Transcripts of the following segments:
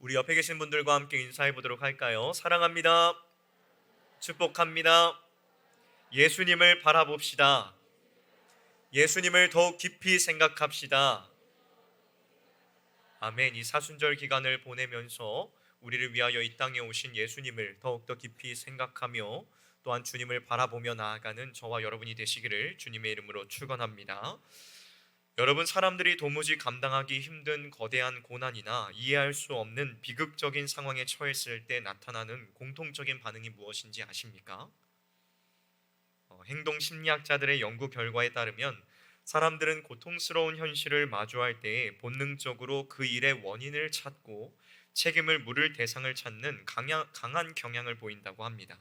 우리 옆에 계신 분들과 함께 인사해 보도록 할까요? 사랑합니다. 축복합니다. 예수님을 바라봅시다. 예수님을 더욱 깊이 생각합시다. 아멘. 이 사순절 기간을 보내면서 우리를 위하여 이 땅에 오신 예수님을 더욱더 깊이 생각하며 또한 주님을 바라보며 나아가는 저와 여러분이 되시기를 주님의 이름으로 축원합니다. 여러분, 사람들이 도무지 감당하기 힘든 거대한 고난이나 이해할 수 없는 비극적인 상황에 처했을 때 나타나는 공통적인 반응이 무엇인지 아십니까? 행동 심리학자들의 연구 결과에 따르면 사람들은 고통스러운 현실을 마주할 때에 본능적으로 그 일의 원인을 찾고 책임을 물을 대상을 찾는 강한 경향을 보인다고 합니다.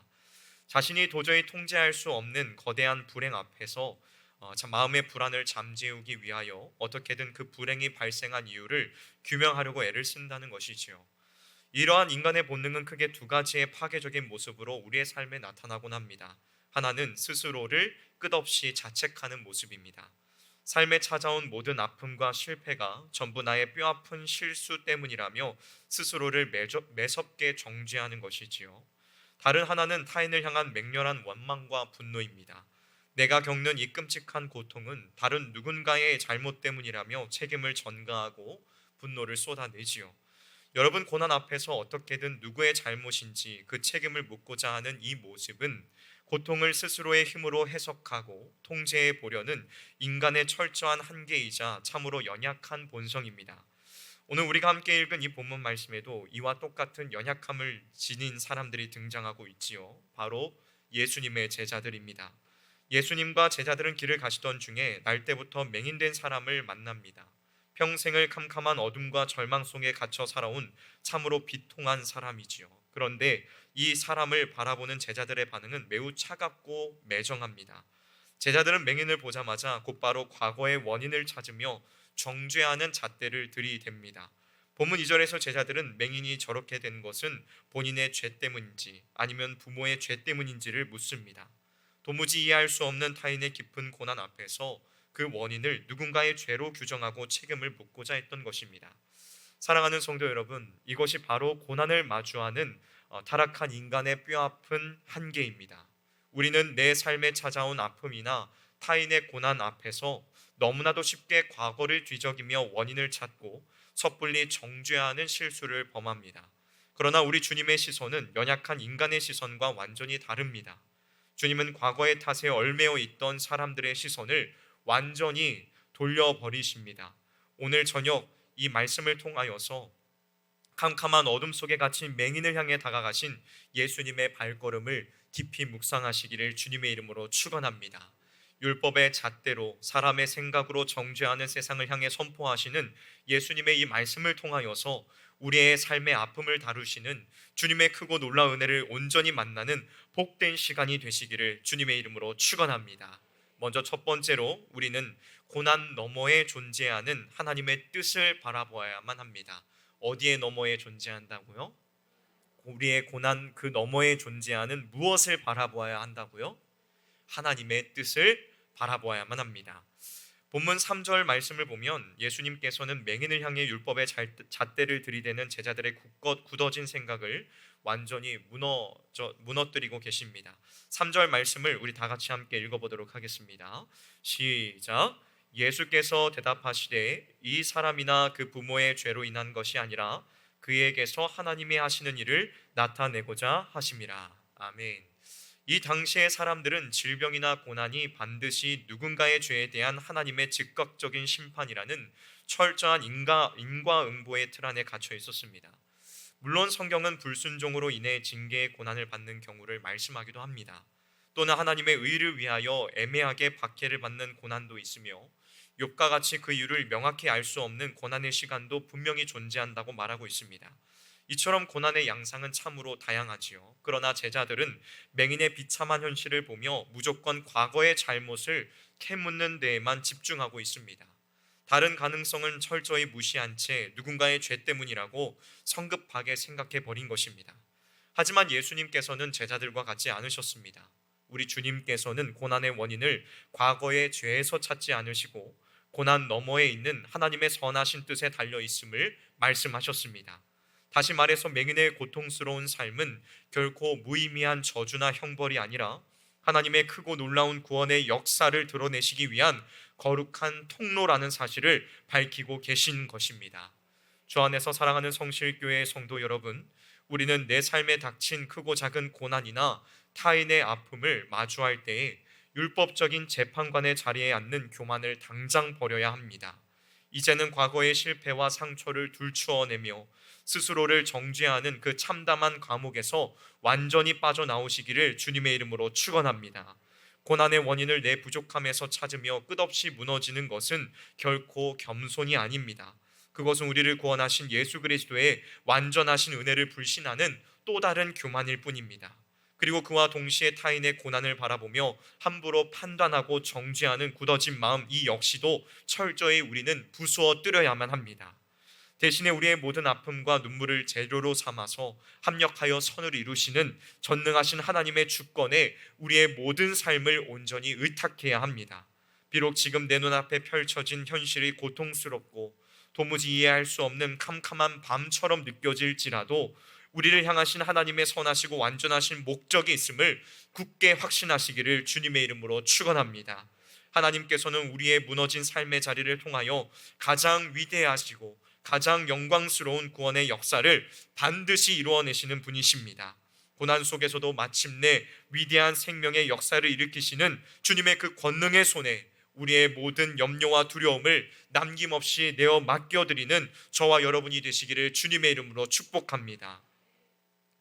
자신이 도저히 통제할 수 없는 거대한 불행 앞에서 마음의 불안을 잠재우기 위하여 어떻게든 그 불행이 발생한 이유를 규명하려고 애를 쓴다는 것이지요. 이러한 인간의 본능은 크게 두 가지의 파괴적인 모습으로 우리의 삶에 나타나곤 합니다. 하나는 스스로를 끝없이 자책하는 모습입니다. 삶에 찾아온 모든 아픔과 실패가 전부 나의 뼈아픈 실수 때문이라며 스스로를 매섭게 정죄하는 것이지요. 다른 하나는 타인을 향한 맹렬한 원망과 분노입니다. 내가 겪는 이 끔찍한 고통은 다른 누군가의 잘못 때문이라며 책임을 전가하고 분노를 쏟아내지요. 여러분, 고난 앞에서 어떻게든 누구의 잘못인지 그 책임을 묻고자 하는 이 모습은 고통을 스스로의 힘으로 해석하고 통제해 보려는 인간의 철저한 한계이자 참으로 연약한 본성입니다. 오늘 우리가 함께 읽은 이 본문 말씀에도 이와 똑같은 연약함을 지닌 사람들이 등장하고 있지요. 바로 예수님의 제자들입니다. 예수님과 제자들은 길을 가시던 중에 날 때부터 맹인된 사람을 만납니다. 평생을 캄캄한 어둠과 절망 속에 갇혀 살아온 참으로 비통한 사람이지요. 그런데 이 사람을 바라보는 제자들의 반응은 매우 차갑고 매정합니다. 제자들은 맹인을 보자마자 곧바로 과거의 원인을 찾으며 정죄하는 잣대를 들이댑니다. 본문 2절에서 제자들은 맹인이 저렇게 된 것은 본인의 죄 때문인지 아니면 부모의 죄 때문인지를 묻습니다. 도무지 이해할 수 없는 타인의 깊은 고난 앞에서 그 원인을 누군가의 죄로 규정하고 책임을 묻고자 했던 것입니다. 사랑하는 성도 여러분, 이것이 바로 고난을 마주하는 타락한 인간의 뼈아픈 한계입니다. 우리는 내 삶에 찾아온 아픔이나 타인의 고난 앞에서 너무나도 쉽게 과거를 뒤적이며 원인을 찾고 섣불리 정죄하는 실수를 범합니다. 그러나 우리 주님의 시선은 연약한 인간의 시선과 완전히 다릅니다. 주님은 과거의 탓에 얽매여 있던 사람들의 시선을 완전히 돌려버리십니다. 오늘 저녁 이 말씀을 통하여서 캄캄한 어둠 속에 갇힌 맹인을 향해 다가가신 예수님의 발걸음을 깊이 묵상하시기를 주님의 이름으로 축원합니다. 율법의 잣대로 사람의 생각으로 정죄하는 세상을 향해 선포하시는 예수님의 이 말씀을 통하여서 우리의 삶의 아픔을 다루시는 주님의 크고 놀라운 은혜를 온전히 만나는 복된 시간이 되시기를 주님의 이름으로 축원합니다. 먼저 첫 번째로 우리는 고난 너머에 존재하는 하나님의 뜻을 바라보아야만 합니다. 어디에 너머에 존재한다고요? 우리의 고난 그 너머에 존재하는 무엇을 바라보아야 한다고요? 하나님의 뜻을 바라보아야만 합니다. 본문 3절 말씀을 보면 예수님께서는 맹인을 향해 율법의 잣대를 들이대는 제자들의 굳어진 생각을 완전히 무너뜨리고 계십니다. 3절 말씀을 우리 다 같이 함께 읽어보도록 하겠습니다. 시작. 예수께서 대답하시되 이 사람이나 그 부모의 죄로 인한 것이 아니라 그에게서 하나님이 하시는 일을 나타내고자 하심이라. 아멘. 이 당시의 사람들은 질병이나 고난이 반드시 누군가의 죄에 대한 하나님의 즉각적인 심판이라는 철저한 인과응보의 틀 안에 갇혀 있었습니다. 물론 성경은 불순종으로 인해 징계의 고난을 받는 경우를 말씀하기도 합니다. 또는 하나님의 의를 위하여 애매하게 박해를 받는 고난도 있으며 욥과 같이 그 이유를 명확히 알 수 없는 고난의 시간도 분명히 존재한다고 말하고 있습니다. 이처럼 고난의 양상은 참으로 다양하지요. 그러나 제자들은 맹인의 비참한 현실을 보며 무조건 과거의 잘못을 캐묻는 데에만 집중하고 있습니다. 다른 가능성은 철저히 무시한 채 누군가의 죄 때문이라고 성급하게 생각해 버린 것입니다. 하지만 예수님께서는 제자들과 같지 않으셨습니다. 우리 주님께서는 고난의 원인을 과거의 죄에서 찾지 않으시고 고난 너머에 있는 하나님의 선하신 뜻에 달려 있음을 말씀하셨습니다. 다시 말해서 맹인의 고통스러운 삶은 결코 무의미한 저주나 형벌이 아니라 하나님의 크고 놀라운 구원의 역사를 드러내시기 위한 거룩한 통로라는 사실을 밝히고 계신 것입니다. 주 안에서 사랑하는 성실교회 성도 여러분, 우리는 내 삶에 닥친 크고 작은 고난이나 타인의 아픔을 마주할 때에 율법적인 재판관의 자리에 앉는 교만을 당장 버려야 합니다. 이제는 과거의 실패와 상처를 들추어내며 스스로를 정죄하는 그 참담한 감옥에서 완전히 빠져나오시기를 주님의 이름으로 축원합니다. 고난의 원인을 내 부족함에서 찾으며 끝없이 무너지는 것은 결코 겸손이 아닙니다. 그것은 우리를 구원하신 예수 그리스도의 완전하신 은혜를 불신하는 또 다른 교만일 뿐입니다. 그리고 그와 동시에 타인의 고난을 바라보며 함부로 판단하고 정죄하는 굳어진 마음, 이 역시도 철저히 우리는 부수어 뜨려야만 합니다. 대신에 우리의 모든 아픔과 눈물을 재료로 삼아서 합력하여 선을 이루시는 전능하신 하나님의 주권에 우리의 모든 삶을 온전히 의탁해야 합니다. 비록 지금 내 눈앞에 펼쳐진 현실이 고통스럽고 도무지 이해할 수 없는 캄캄한 밤처럼 느껴질지라도 우리를 향하신 하나님의 선하시고 완전하신 목적이 있음을 굳게 확신하시기를 주님의 이름으로 축원합니다. 하나님께서는 우리의 무너진 삶의 자리를 통하여 가장 위대하시고 가장 영광스러운 구원의 역사를 반드시 이루어내시는 분이십니다. 고난 속에서도 마침내 위대한 생명의 역사를 일으키시는 주님의 그 권능의 손에 우리의 모든 염려와 두려움을 남김없이 내어 맡겨드리는 저와 여러분이 되시기를 주님의 이름으로 축복합니다.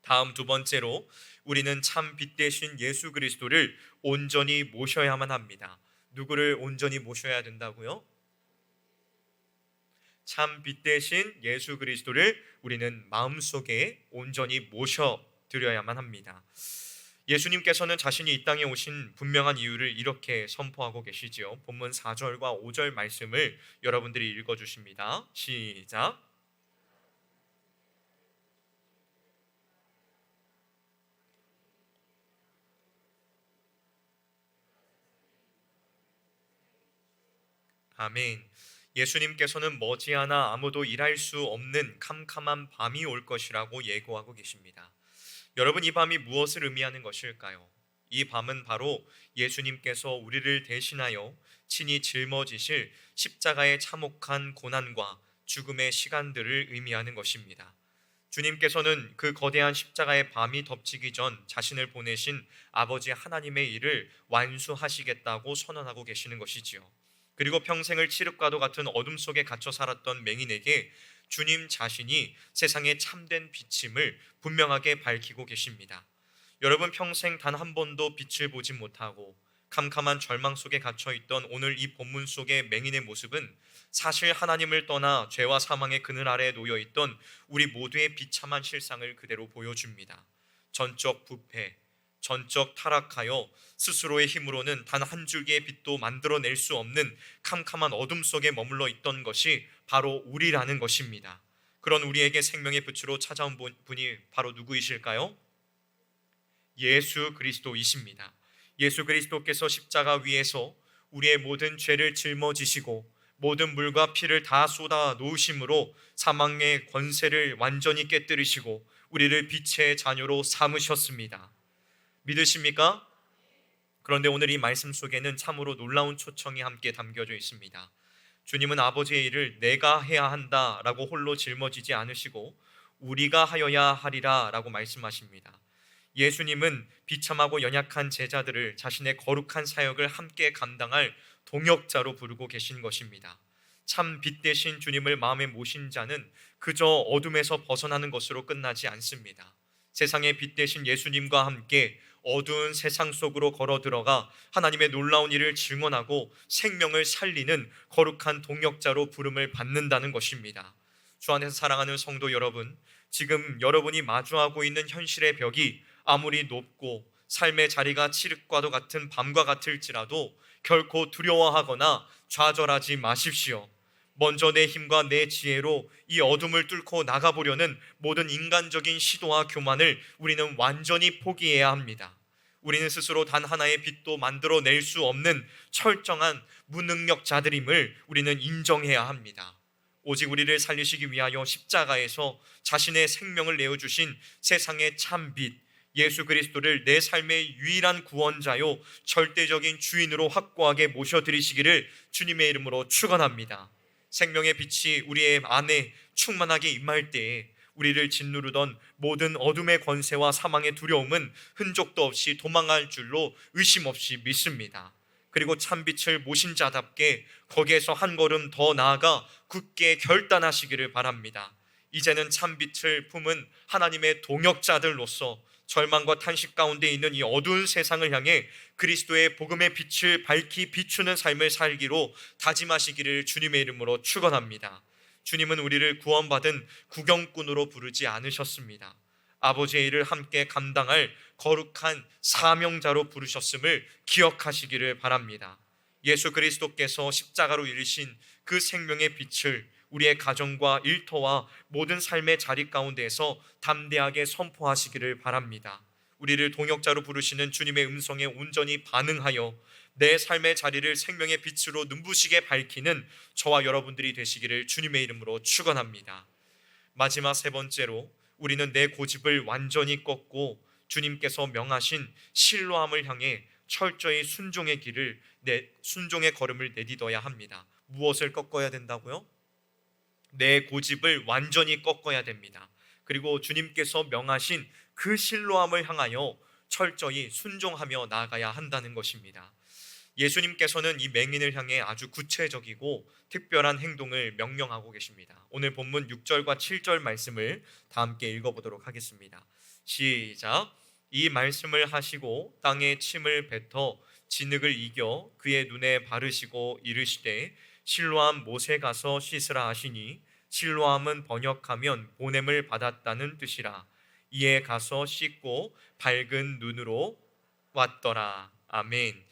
다음 두 번째로 우리는 참 빛 되신 예수 그리스도를 온전히 모셔야만 합니다. 누구를 온전히 모셔야 된다고요? 참 빛 되신 예수 그리스도를 우리는 마음속에 온전히 모셔드려야만 합니다. 예수님께서는 자신이 이 땅에 오신 분명한 이유를 이렇게 선포하고 계시지요. 본문 4절과 5절 말씀을 여러분들이 읽어주십니다. 시작. 아멘. 예수님께서는 머지않아 아무도 일할 수 없는 캄캄한 밤이 올 것이라고 예고하고 계십니다. 여러분, 이 밤이 무엇을 의미하는 것일까요? 이 밤은 바로 예수님께서 우리를 대신하여 친히 짊어지실 십자가의 참혹한 고난과 죽음의 시간들을 의미하는 것입니다. 주님께서는 그 거대한 십자가의 밤이 덮치기 전 자신을 보내신 아버지 하나님의 일을 완수하시겠다고 선언하고 계시는 것이지요. 그리고 평생을 칠흑과도 같은 어둠 속에 갇혀 살았던 맹인에게 주님 자신이 세상의 참된 빛임을 분명하게 밝히고 계십니다. 여러분, 평생 단 한 번도 빛을 보지 못하고 캄캄한 절망 속에 갇혀있던 오늘 이 본문 속의 맹인의 모습은 사실 하나님을 떠나 죄와 사망의 그늘 아래에 놓여있던 우리 모두의 비참한 실상을 그대로 보여줍니다. 전적 부패, 전적 타락하여 스스로의 힘으로는 단 한 줄기의 빛도 만들어낼 수 없는 캄캄한 어둠 속에 머물러 있던 것이 바로 우리라는 것입니다. 그런 우리에게 생명의 빛으로 찾아온 분이 바로 누구이실까요? 예수 그리스도이십니다. 예수 그리스도께서 십자가 위에서 우리의 모든 죄를 짊어지시고 모든 물과 피를 다 쏟아 놓으심으로 사망의 권세를 완전히 깨뜨리시고 우리를 빛의 자녀로 삼으셨습니다. 믿으십니까? 그런데 오늘 이 말씀 속에는 참으로 놀라운 초청이 함께 담겨져 있습니다. 주님은 아버지의 일을 내가 해야 한다라고 홀로 짊어지지 않으시고 우리가 하여야 하리라 라고 말씀하십니다. 예수님은 비참하고 연약한 제자들을 자신의 거룩한 사역을 함께 감당할 동역자로 부르고 계신 것입니다. 참 빛 되신 주님을 마음에 모신 자는 그저 어둠에서 벗어나는 것으로 끝나지 않습니다. 세상의 빛 되신 예수님과 함께 어두운 세상 속으로 걸어 들어가 하나님의 놀라운 일을 증언하고 생명을 살리는 거룩한 동역자로 부름을 받는다는 것입니다. 주 안에서 사랑하는 성도 여러분, 지금 여러분이 마주하고 있는 현실의 벽이 아무리 높고 삶의 자리가 칠흑과도 같은 밤과 같을지라도 결코 두려워하거나 좌절하지 마십시오. 먼저 내 힘과 내 지혜로 이 어둠을 뚫고 나가보려는 모든 인간적인 시도와 교만을 우리는 완전히 포기해야 합니다. 우리는 스스로 단 하나의 빛도 만들어낼 수 없는 철저한 무능력자들임을 우리는 인정해야 합니다. 오직 우리를 살리시기 위하여 십자가에서 자신의 생명을 내어주신 세상의 참빛 예수 그리스도를 내 삶의 유일한 구원자요 절대적인 주인으로 확고하게 모셔드리시기를 주님의 이름으로 축원합니다. 생명의 빛이 우리의 안에 충만하게 임할 때에 우리를 짓누르던 모든 어둠의 권세와 사망의 두려움은 흔적도 없이 도망할 줄로 의심 없이 믿습니다. 그리고 참빛을 모신 자답게 거기에서 한 걸음 더 나아가 굳게 결단하시기를 바랍니다. 이제는 참빛을 품은 하나님의 동역자들로서 절망과 탄식 가운데 있는 이 어두운 세상을 향해 그리스도의 복음의 빛을 밝히 비추는 삶을 살기로 다짐하시기를 주님의 이름으로 축원합니다. 주님은 우리를 구원받은 구경꾼으로 부르지 않으셨습니다. 아버지의 일을 함께 감당할 거룩한 사명자로 부르셨음을 기억하시기를 바랍니다. 예수 그리스도께서 십자가로 이르신 그 생명의 빛을 우리의 가정과 일터와 모든 삶의 자리 가운데에서 담대하게 선포하시기를 바랍니다. 우리를 동역자로 부르시는 주님의 음성에 온전히 반응하여 내 삶의 자리를 생명의 빛으로 눈부시게 밝히는 저와 여러분들이 되시기를 주님의 이름으로 축원합니다. 마지막 세 번째로 우리는 내 고집을 완전히 꺾고 주님께서 명하신 신뢰함을 향해 철저히 순종의 순종의 걸음을 내딛어야 합니다. 무엇을 꺾어야 된다고요? 내 고집을 완전히 꺾어야 됩니다. 그리고 주님께서 명하신 그 신뢰함을 향하여 철저히 순종하며 나아가야 한다는 것입니다. 예수님께서는 이 맹인을 향해 아주 구체적이고 특별한 행동을 명령하고 계십니다. 오늘 본문 6절과 7절 말씀을 다 함께 읽어보도록 하겠습니다. 시작. 이 말씀을 하시고 땅에 침을 뱉어 진흙을 이겨 그의 눈에 바르시고 이르시되 실로암 못에 가서 씻으라 하시니 실로암은 번역하면 보냄을 받았다는 뜻이라. 이에 가서 씻고 밝은 눈으로 왔더라. 아멘.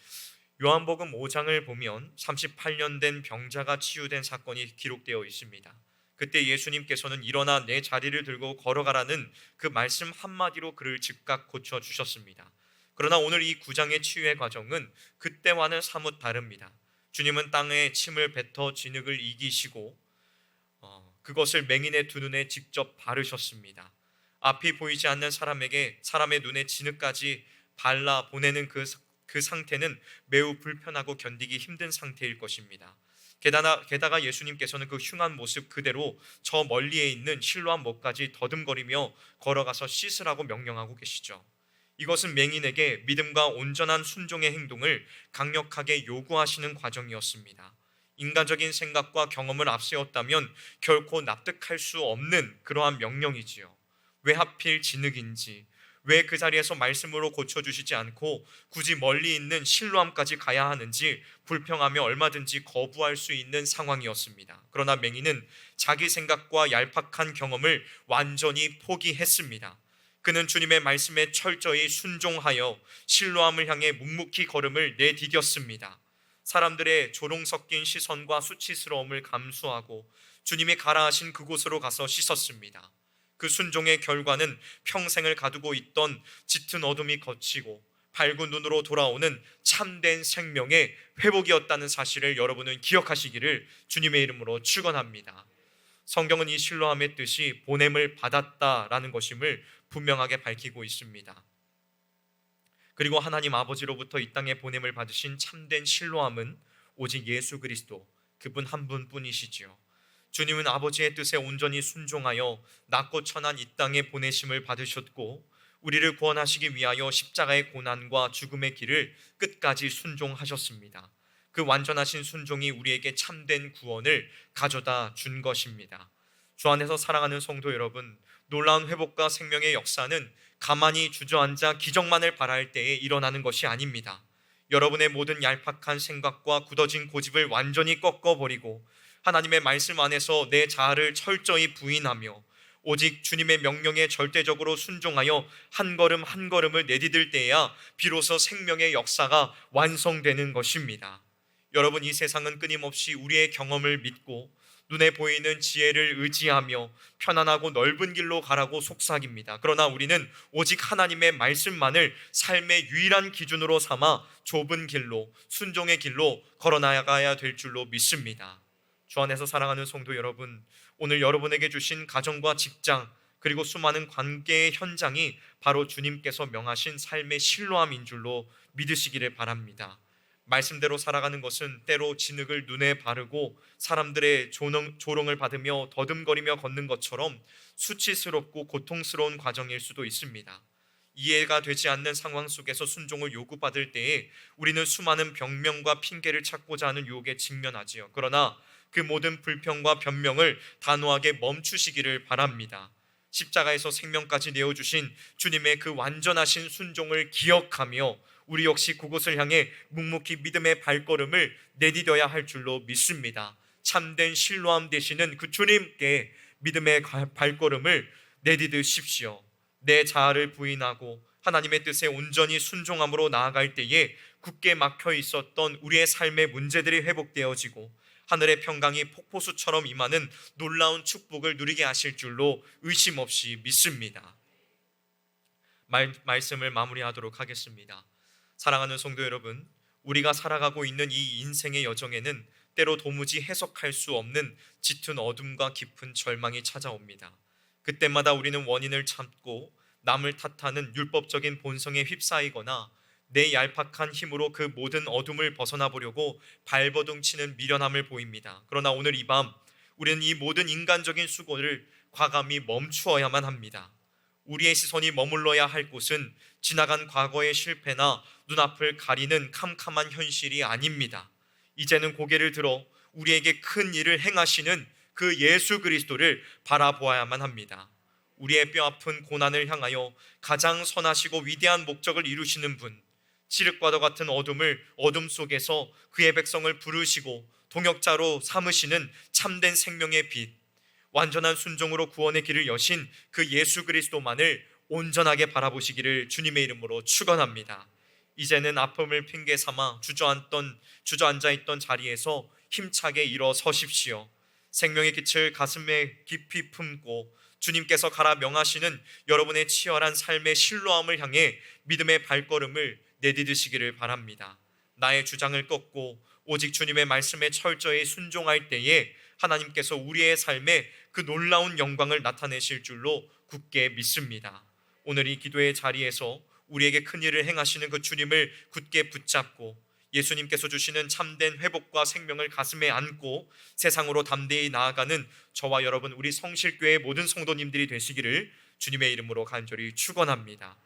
요한복음 5장을 보면 38년 된 병자가 치유된 사건이 기록되어 있습니다. 그때 예수님께서는 일어나 내 자리를 들고 걸어가라는 그 말씀 한마디로 그를 즉각 고쳐주셨습니다. 그러나 오늘 이 9장의 치유의 과정은 그때와는 사뭇 다릅니다. 주님은 땅에 침을 뱉어 진흙을 이기시고 그것을 맹인의 두 눈에 직접 바르셨습니다. 앞이 보이지 않는 사람에게 사람의 눈에 진흙까지 발라 보내는 그 상태는 매우 불편하고 견디기 힘든 상태일 것입니다. 게다가 예수님께서는 그 흉한 모습 그대로 저 멀리에 있는 실로암 못까지 더듬거리며 걸어가서 씻으라고 명령하고 계시죠. 이것은 맹인에게 믿음과 온전한 순종의 행동을 강력하게 요구하시는 과정이었습니다. 인간적인 생각과 경험을 앞세웠다면 결코 납득할 수 없는 그러한 명령이지요. 왜 하필 진흙인지, 왜 그 자리에서 말씀으로 고쳐주시지 않고 굳이 멀리 있는 실로암까지 가야 하는지 불평하며 얼마든지 거부할 수 있는 상황이었습니다. 그러나 맹인은 자기 생각과 얄팍한 경험을 완전히 포기했습니다. 그는 주님의 말씀에 철저히 순종하여 실로암을 향해 묵묵히 걸음을 내디뎠습니다. 사람들의 조롱 섞인 시선과 수치스러움을 감수하고 주님이 가라 하신 그곳으로 가서 씻었습니다. 그 순종의 결과는 평생을 가두고 있던 짙은 어둠이 걷히고 밝은 눈으로 돌아오는 참된 생명의 회복이었다는 사실을 여러분은 기억하시기를 주님의 이름으로 축원합니다. 성경은 이 실로암의 뜻이 보냄을 받았다라는 것임을 분명하게 밝히고 있습니다. 그리고 하나님 아버지로부터 이 땅에 보냄을 받으신 참된 실로암은 오직 예수 그리스도 그분 한 분뿐이시지요. 주님은 아버지의 뜻에 온전히 순종하여 낮고 천한 이 땅에 보내심을 받으셨고 우리를 구원하시기 위하여 십자가의 고난과 죽음의 길을 끝까지 순종하셨습니다. 그 완전하신 순종이 우리에게 참된 구원을 가져다 준 것입니다. 주 안에서 사랑하는 성도 여러분, 놀라운 회복과 생명의 역사는 가만히 주저앉아 기적만을 바랄 때에 일어나는 것이 아닙니다. 여러분의 모든 얄팍한 생각과 굳어진 고집을 완전히 꺾어버리고 하나님의 말씀 안에서 내 자아를 철저히 부인하며 오직 주님의 명령에 절대적으로 순종하여 한 걸음 한 걸음을 내디딜 때에야 비로소 생명의 역사가 완성되는 것입니다. 여러분, 이 세상은 끊임없이 우리의 경험을 믿고 눈에 보이는 지혜를 의지하며 편안하고 넓은 길로 가라고 속삭입니다. 그러나 우리는 오직 하나님의 말씀만을 삶의 유일한 기준으로 삼아 좁은 길로, 순종의 길로 걸어나가야 될 줄로 믿습니다. 주 안에서 사랑하는 성도 여러분, 오늘 여러분에게 주신 가정과 직장 그리고 수많은 관계의 현장이 바로 주님께서 명하신 삶의 실로함인 줄로 믿으시기를 바랍니다. 말씀대로 살아가는 것은 때로 진흙을 눈에 바르고 사람들의 조롱을 받으며 더듬거리며 걷는 것처럼 수치스럽고 고통스러운 과정일 수도 있습니다. 이해가 되지 않는 상황 속에서 순종을 요구받을 때에 우리는 수많은 변명과 핑계를 찾고자 하는 유혹에 직면하지요. 그러나 그 모든 불평과 변명을 단호하게 멈추시기를 바랍니다. 십자가에서 생명까지 내어주신 주님의 그 완전하신 순종을 기억하며 우리 역시 그곳을 향해 묵묵히 믿음의 발걸음을 내디뎌야 할 줄로 믿습니다. 참된 신뢰함 되시는 그 주님께 믿음의 발걸음을 내디디십시오. 내 자아를 부인하고 하나님의 뜻에 온전히 순종함으로 나아갈 때에 굳게 막혀 있었던 우리의 삶의 문제들이 회복되어지고 하늘의 평강이 폭포수처럼 임하는 놀라운 축복을 누리게 하실 줄로 의심 없이 믿습니다. 말씀을 마무리하도록 하겠습니다. 사랑하는 성도 여러분, 우리가 살아가고 있는 이 인생의 여정에는 때로 도무지 해석할 수 없는 짙은 어둠과 깊은 절망이 찾아옵니다. 그때마다 우리는 원인을 찾고 남을 탓하는 율법적인 본성에 휩싸이거나 내 얄팍한 힘으로 그 모든 어둠을 벗어나 보려고 발버둥치는 미련함을 보입니다. 그러나 오늘 이 밤 우리는 이 모든 인간적인 수고를 과감히 멈추어야만 합니다. 우리의 시선이 머물러야 할 곳은 지나간 과거의 실패나 눈앞을 가리는 캄캄한 현실이 아닙니다. 이제는 고개를 들어 우리에게 큰 일을 행하시는 그 예수 그리스도를 바라보아야만 합니다. 우리의 뼈아픈 고난을 향하여 가장 선하시고 위대한 목적을 이루시는 분, 칠흑과도 같은 어둠 속에서 그의 백성을 부르시고 동역자로 삼으시는 참된 생명의 빛, 완전한 순종으로 구원의 길을 여신 그 예수 그리스도만을 온전하게 바라보시기를 주님의 이름으로 축원합니다. 이제는 아픔을 핑계 삼아 주저앉아 있던 자리에서 힘차게 일어서십시오. 생명의 빛을 가슴에 깊이 품고 주님께서 가라 명하시는 여러분의 치열한 삶의 신뢰함을 향해 믿음의 발걸음을 내디디시기를 바랍니다. 나의 주장을 꺾고 오직 주님의 말씀에 철저히 순종할 때에 하나님께서 우리의 삶에 그 놀라운 영광을 나타내실 줄로 굳게 믿습니다. 오늘 이 기도의 자리에서 우리에게 큰 일을 행하시는 그 주님을 굳게 붙잡고 예수님께서 주시는 참된 회복과 생명을 가슴에 안고 세상으로 담대히 나아가는 저와 여러분 우리 성실교회의 모든 성도님들이 되시기를 주님의 이름으로 간절히 축원합니다.